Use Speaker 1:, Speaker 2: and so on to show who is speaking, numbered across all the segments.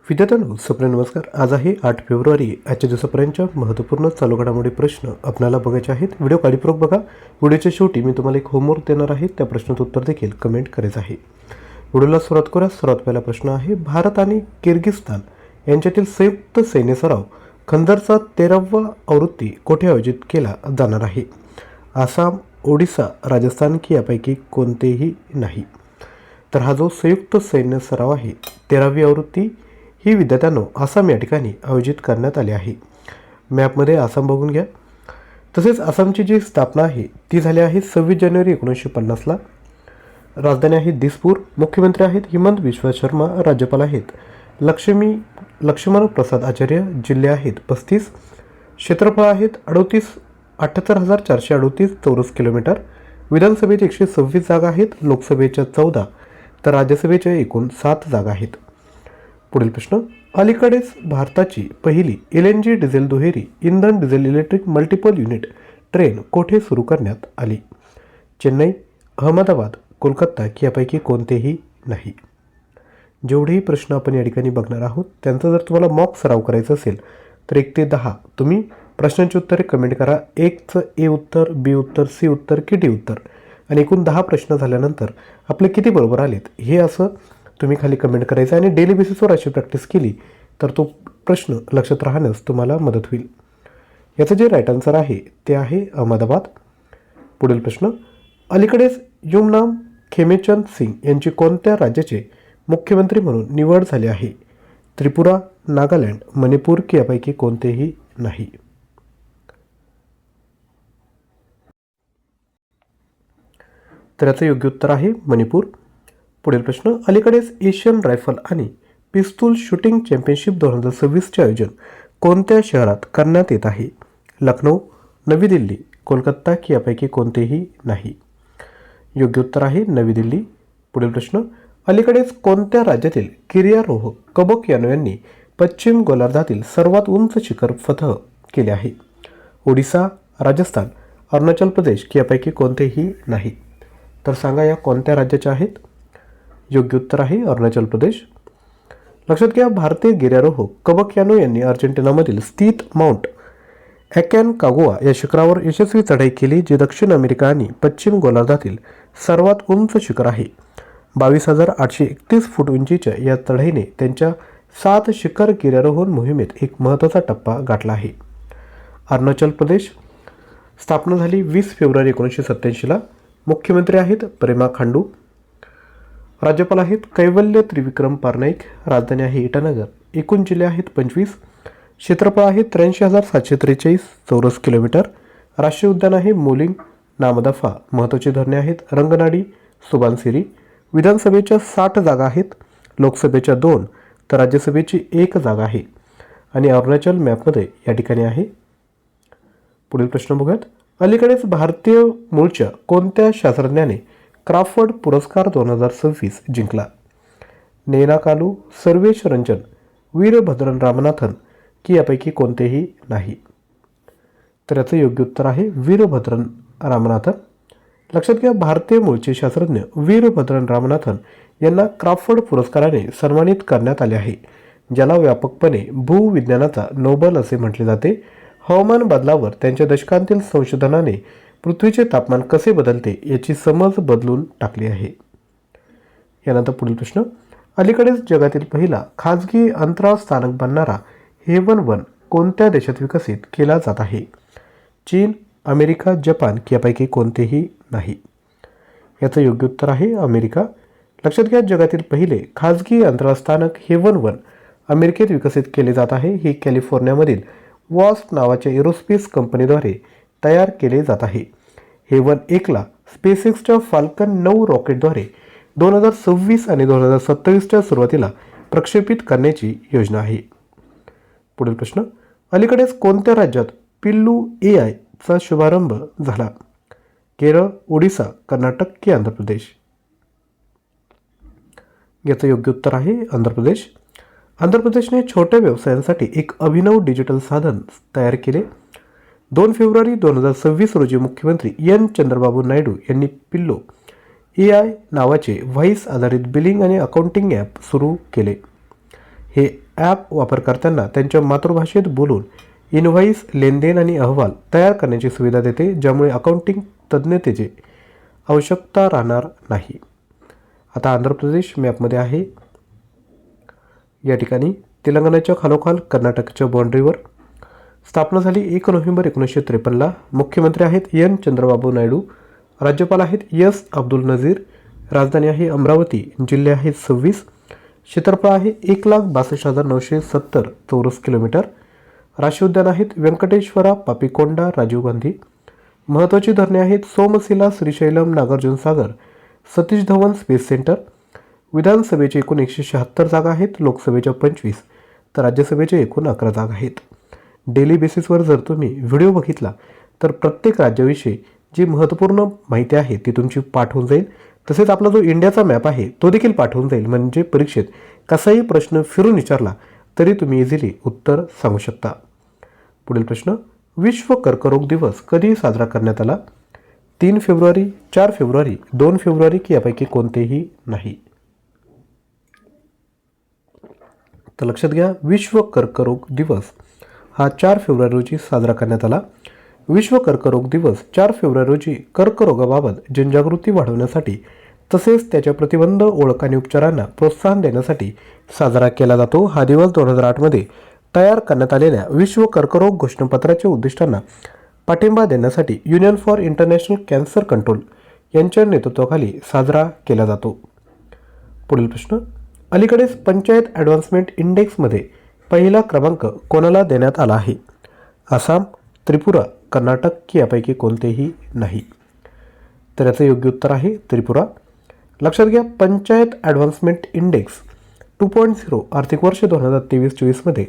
Speaker 1: विद्यार्थ्यांनो, सुप्र नमस्कार. आज आहे 8 फेब्रुवारी. आजच्या दिवसापर्यंतच्या महत्त्वपूर्ण चालू घडामोडी प्रश्न आपल्याला बघायचे आहेत. व्हिडिओ काळजीपूर्वक बघा. व्हिडिओच्या शेवटी मी तुम्हाला एक होमवर्क देणार आहे. त्या प्रश्नाचं उत्तर देखील कमेंट करायचं आहे. व्हिडिओला सुरुवात करूया. सर्वात पहिला प्रश्न आहे, भारत आणि किर्गिस्तान यांच्यातील संयुक्त सैन्य सराव खंदरचा 13वा आवृत्ती कोठे आयोजित केला जाणार आहे? आसाम, ओडिसा, राजस्थान की यापैकी कोणतेही नाही. तर हा जो संयुक्त सैन्य सराव आहे 13वी आवृत्ती ही विद्यार्थ्यांनो आसाम या ठिकाणी आयोजित करण्यात आली आहे. मॅपमध्ये आसाम बघून घ्या. तसेच आसामची जी स्थापना आहे ती झाली आहे 26 जानेवारी 1950ला. राजधानी आहे दिसपूर. मुख्यमंत्री आहेत हिमंत बिस्वा शर्मा. राज्यपाल आहेत लक्ष्मण प्रसाद आचार्य. जिल्हे आहेत 35. क्षेत्रफळ आहेत 78,438 चौरस किलोमीटर. विधानसभेचे 126 जागा आहेत. लोकसभेच्या 14 तर राज्यसभेच्या एकूण 7 जागा आहेत. पुढील प्रश्न, अलीकडेच भारताची पहिली LNG डिझेल दुहेरी इंधन diesel electric multiple unit train कोठे सुरू करण्यात आली? चेन्नई, अहमदाबाद, कोलकाता की यापैकी कोणतेही नाही. जेवढेही प्रश्न आपण या ठिकाणी बघणार आहोत त्यांचा जर तुम्हाला मॉक सराव करायचा असेल तर 1 ते 10 तुम्ही प्रश्नांची उत्तरे कमेंट करा. 1चं A उत्तर, B उत्तर, C उत्तर की D उत्तर, आणि एकूण 10 प्रश्न झाल्यानंतर आपले किती बरोबर आलेत हे असं तुम्ही खाली कमेंट करायचं. आणि डेली बेसिसवर अशी प्रॅक्टिस केली तर तो प्रश्न लक्षात राहण्यास तुम्हाला मदत होईल. याचं जे राईट आन्सर आहे ते आहे अहमदाबाद. पुढील प्रश्न, अलीकडेच युमनाम खेमेचंद सिंग यांची कोणत्या राज्याचे मुख्यमंत्री म्हणून निवड झाली आहे? त्रिपुरा, नागालँड, मणिपूर की यापैकी कोणतेही नाही. तर याचं योग्य उत्तर आहे मणिपूर. पुढील प्रश्न, अलीकडेच एशियन रायफल आणि पिस्तूल शूटिंग चॅम्पियनशिप 2026चे आयोजन कोणत्या शहरात करण्यात येत आहे? लखनौ, नवी दिल्ली, कोलकाता की यापैकी कोणतेही नाही. योग्य उत्तर आहे नवी दिल्ली. पुढील प्रश्न, अलीकडेच कोणत्या राज्यातील गिर्यारोहक कबक यानो यांनी पश्चिम गोलार्धातील सर्वात उंच शिखर फतह केले आहे? ओडिसा, राजस्थान, अरुणाचल प्रदेश की यापैकी कोणतेही नाही. तर सांगा या कोणत्या राज्याच्या आहेत? योग्य उत्तर आहे अरुणाचल प्रदेश. लक्षात घ्या, भारतीय गिर्यारोहक कबक यानो यांनी अर्जेंटिनामधील स्थित माउंट ॲकॉनकागुआ या शिखरावर यशस्वी चढाई केली, जे दक्षिण अमेरिका आणि पश्चिम गोलार्धातील सर्वात उंच शिखर आहे. 22,831 फूट उंचीच्या या चढाईने त्यांच्या 7 शिखर गिर्यारोहण मोहिमेत एक महत्त्वाचा टप्पा गाठला आहे. अरुणाचल प्रदेश स्थापना झाली 20 फेब्रुवारी 1987ला. मुख्यमंत्री आहेत पेमा खांडू. राज्यपाल आहेत कैवल्य त्रिविक्रम पारनाईक. राजधानी आहे इटानगर. एकूण जिल्हे आहेत 25. क्षेत्रफळ आहे 83,743 चौरस किलोमीटर. राष्ट्रीय उद्यान आहे मोलिंग नामदफा. महत्त्वाची धरणे आहेत रंगनाडी, सुबानसिरी. विधानसभेच्या 60 जागा आहेत. लोकसभेच्या 2 तर राज्यसभेची 1 जागा आहे. आणि अरुणाचल मॅपमध्ये या ठिकाणी आहे. पुढील प्रश्न बघूयात, अलीकडेच भारतीय मूळच्या कोणत्या शास्त्रज्ञाने क्राफर्ड पुरस्कार 2026 जिंकला? नैना कालू, सर्वेश रंजन, वीरभद्रन रामनाथन की यापैकी कोणतेही नाही. तर याचं योग्य उत्तर आहे वीरभद्रन रामनाथन. लक्षात घ्या, भारतीय मूळचे शास्त्रज्ञ वीरभद्रन रामनाथन यांना क्राफर्ड पुरस्काराने सन्मानित करण्यात आले आहे, ज्याला व्यापकपणे भूविज्ञानाचा नोबेल असे म्हटले जाते. हवामान बदलावर त्यांच्या दशकांतील संशोधनाने पृथ्वीचे तापमान कसे बदलते याची समज बदलून टाकली आहे. यानंतर पुढील प्रश्न, अलीकडेच जगातील पहिला खाजगी अंतराळ स्थानक बनणारा हेवन 1 कोणत्या देशात विकसित केला जात आहे? चीन, अमेरिका, जपान की यापैकी कोणतेही नाही. याचं योग्य उत्तर आहे अमेरिका. लक्षात घ्या, जगातील पहिले खाजगी अंतराळ स्थानक हेवन 1 अमेरिकेत विकसित केले जात आहे. हे कॅलिफोर्नियामधील वॉस्प नावाच्या एरोस्पेस कंपनीद्वारे तयार केले जात आहे. हेवन 1ला स्पेसएक्सच्या फाल्कन 9 रॉकेटद्वारे 2026 आणि 2027च्या सुरुवातीला प्रक्षेपित करण्याची योजना आहे. पुढील प्रश्न, अलीकडेच कोणत्या राज्यात पिल्लू AI चा शुभारंभ झाला? केरळ, ओडिसा, कर्नाटक की आंध्र प्रदेश? याचं योग्य उत्तर आहे आंध्र प्रदेश. आंध्र प्रदेशने छोट्या व्यवसायांसाठी एक अभिनव डिजिटल साधन तयार केले. 2 फेब्रुवारी 2026 रोजी मुख्यमंत्री N. चंद्रबाबू नायडू यांनी पिल्लो AI नावाचे व्हॉइस आधारित बिलिंग आणि अकाउंटिंग ॲप सुरू केले. हे ॲप वापरकर्त्यांना त्यांच्या मातृभाषेत बोलून इनव्हॉइस, लेनदेन आणि अहवाल तयार करण्याची सुविधा देते, ज्यामुळे अकाउंटिंग तज्ज्ञतेची आवश्यकता राहणार नाही. आता आंध्र प्रदेश मॅपमध्ये आहे. या ठिकाणी तेलंगणाच्या खालोखाल कर्नाटकच्या बाँड्रीवर स्थापना झाली 1 नोव्हेंबर 1953ला. मुख्यमंत्री आहेत एन चंद्रबाबू नायडू. राज्यपाल आहेत एस अब्दुल नझीर. राजधानी आहे अमरावती. जिल्हे आहेत 26. क्षेत्रफळ आहे 1,62,970 चौरस किलोमीटर. राष्ट्रीय उद्यान आहेत व्यंकटेश्वरा, पापिकोंडा, राजीव गांधी. महत्त्वाची धरणे आहेत सोमशिला, श्रीशैलम, नागार्जुन सागर, सतीश धवन स्पेस सेंटर. विधानसभेचे एकूण 176 जागा आहेत, लोकसभेच्या 25 तर राज्यसभेचे एकूण 11 जागा आहेत. डेली बेसिसवर जर तुम्ही व्हिडिओ बघितला तर प्रत्येक राज्याविषयी जी महत्त्वपूर्ण माहिती आहे ती तुमची पाठ होऊन जाईल. तसेच आपला जो इंडियाचा मॅप आहे तो देखील पाठ होऊन जाईल. म्हणजे परीक्षेत कसाही प्रश्न फिरून विचारला तरी तुम्ही इझिली उत्तर सांगू शकता. पुढील प्रश्न, विश्व कर्करोग दिवस कधी साजरा करण्यात आला? 3 फेब्रुवारी, 4 फेब्रुवारी, 2 फेब्रुवारी की यापैकी कोणतेही नाही? तर लक्षात घ्या, विश्व कर्करोग दिवस हा 4 फेब्रुवारी रोजी साजरा करण्यात आला. विश्व कर्करोग दिवस 4 फेब्रुवारी रोजी कर्करोगाबाबत जनजागृती वाढवण्यासाठी तसेच त्याच्या प्रतिबंध, ओळख आणि उपचारांना प्रोत्साहन देण्यासाठी साजरा केला जातो. हा दिवस 2008मध्ये तयार करण्यात आलेल्या विश्व कर्करोग घोषणापत्राच्या उद्दिष्टांना पाठिंबा देण्यासाठी union for international cancer control यांच्या नेतृत्वाखाली साजरा केला जातो. पुढील प्रश्न, अलीकडेच पंचायत ॲडव्हान्समेंट इंडेक्समध्ये पहिला क्रमांक कोणाला देण्यात आला आहे? आसाम, त्रिपुरा, कर्नाटक की यापैकी कोणतेही नाही? तर याचं योग्य उत्तर आहे त्रिपुरा. लक्षात घ्या, पंचायत ॲडव्हान्समेंट इंडेक्स 2.0 आर्थिक वर्ष 2023-24मध्ये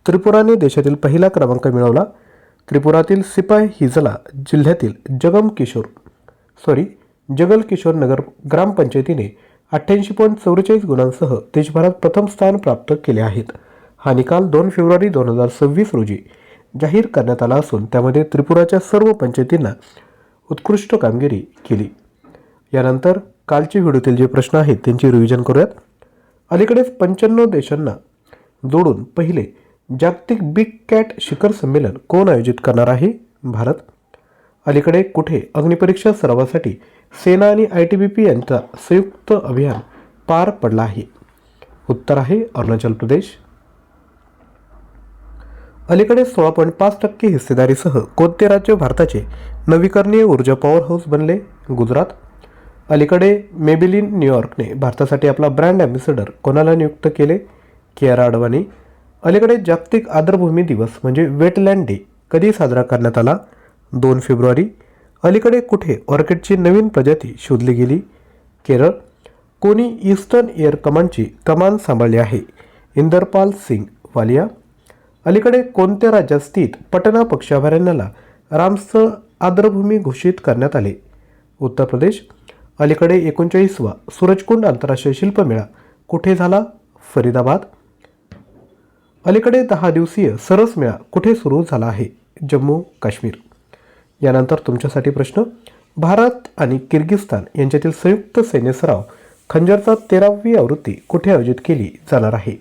Speaker 1: त्रिपुराने देशातील पहिला क्रमांक मिळवला. त्रिपुरातील सिपाही हिजला जिल्ह्यातील जगल किशोर नगर ग्रामपंचायतीने 88.44 गुणांसह देशभरात प्रथम स्थान प्राप्त केले आहेत. हा निकाल 2 फेब्रुवारी 2026 रोजी जाहीर करण्यात आला असून त्यामध्ये त्रिपुराच्या सर्व पंचायतींना उत्कृष्ट कामगिरी केली. यानंतर कालचे व्हिडिओतील जे प्रश्न आहेत त्यांची रिव्हिजन करूयात. अलीकडेच 95 देशांना जोडून पहिले जागतिक बिग कॅट शिखर संमेलन कोण आयोजित करणार आहे? भारत. अलीकडे कुठे अग्निपरीक्षा सरावासाठी सेना आणि ITBP यांचा संयुक्त अभियान पार पडला आहे? उत्तर आहे अरुणाचल प्रदेश. अलीकडे 16.5% हिस्सेदारीसह कोणते राज्य भारताचे नवीकरणीय ऊर्जा पॉवर हाऊस बनले? गुजरात. अलीकडे मेबेलिन न्यूयॉर्कने भारतासाठी आपला ब्रँड ॲम्बॅसेडर कोणाला नियुक्त केले? कियारा अडवाणी. अलीकडे जागतिक आर्द्रभूमी दिवस म्हणजे वेटलँड डे कधी साजरा करण्यात आला? 2 फेब्रुवारी. अलीकडे कुठे ऑर्किडची नवीन प्रजाती शोधली गेली? केरळ. कोणी ईस्टर्न एअर कमांडची कमान सांभाळली आहे? इंदरपाल सिंग वालिया. अलीकडे कोणत्या राज्यात स्थित पटना पक्षी अभयारण्याला रामस्थळ आर्द्रभूमी घोषित करण्यात आले? उत्तर प्रदेश. अलीकडे 39वा सूरजकुंड आंतरराष्ट्रीय शिल्पमेळा कुठे झाला? फरीदाबाद. अलीकडे 10 दिवसीय सरस मेळा कुठे सुरू झाला आहे? जम्मू काश्मीर. यानंतर तुमच्यासाठी प्रश्न, भारत आणि किर्गिस्तान यांच्यातील संयुक्त सैन्य सराव खंजरचा 13वी आवृत्ती कुठे आयोजित केली जाणार आहे?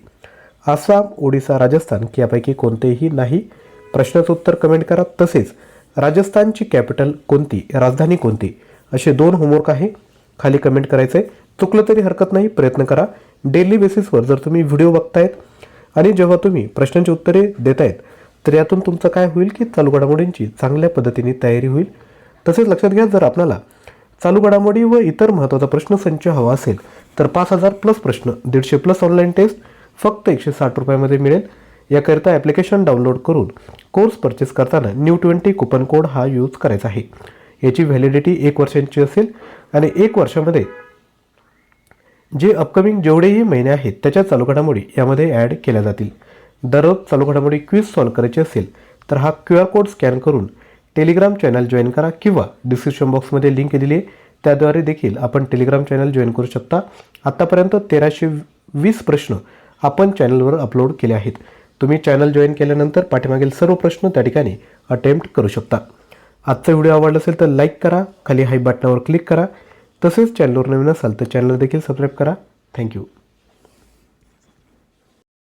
Speaker 1: आसाम, ओडिसा, राजस्थान की यापैकी कोणतेही नाही? प्रश्नाचं उत्तर कमेंट करा. तसेच राजस्थानची कॅपिटल कोणती, राजधानी कोणती, असे 2 होमवर्क आहे, खाली कमेंट करायचं आहे. चुकलं तरी हरकत नाही, प्रयत्न करा. डेली बेसिसवर जर तुम्ही व्हिडिओ बघतायत आणि जेव्हा तुम्ही प्रश्नांची उत्तरे देतायत तर यातून तुमचं काय होईल की चालू घडामोडींची चांगल्या पद्धतीने तयारी होईल. तसेच लक्षात घ्या, जर आपल्याला चालू घडामोडी व इतर महत्त्वाचा प्रश्नसंच हवा असेल तर 5000+ प्रश्न, 150+ ऑनलाईन टेस्ट फक्त 160 रुपयामध्ये मिळेल. याकरिता ॲप्लिकेशन डाउनलोड करून कोर्स परचेस करताना New20 कुपन कोड हा यूज करायचा आहे. याची व्हॅलिडिटी 1 वर्षांची असेल आणि 1 वर्षामध्ये जे अपकमिंग जेवढेही महिने आहेत त्याच्या चालू घडामोडी यामध्ये ॲड केल्या जातील. दररोज चालू घडामोडी क्विज सॉल्व करायची असेल तर हा QR कोड स्कॅन करून टेलिग्राम चॅनल जॉईन करा किंवा डिस्क्रिप्शन बॉक्समध्ये लिंक दिली आहे त्याद्वारे देखील आपण टेलिग्राम चॅनल जॉईन करू शकता. आत्तापर्यंत 1320 प्रश्न आपण चॅनलवर अपलोड केले आहेत. तुम्ही चॅनल जॉईन केल्यानंतर पाठीमागील सर्व प्रश्न त्या ठिकाणी अटेम्प्ट करू शकता. आजचा व्हिडिओ आवडला असेल तर लाईक करा, खाली हाय बटनावर क्लिक करा. तसेच चॅनलवर नवीन असाल तर चॅनल देखील सबस्क्राईब करा. थँक्यू.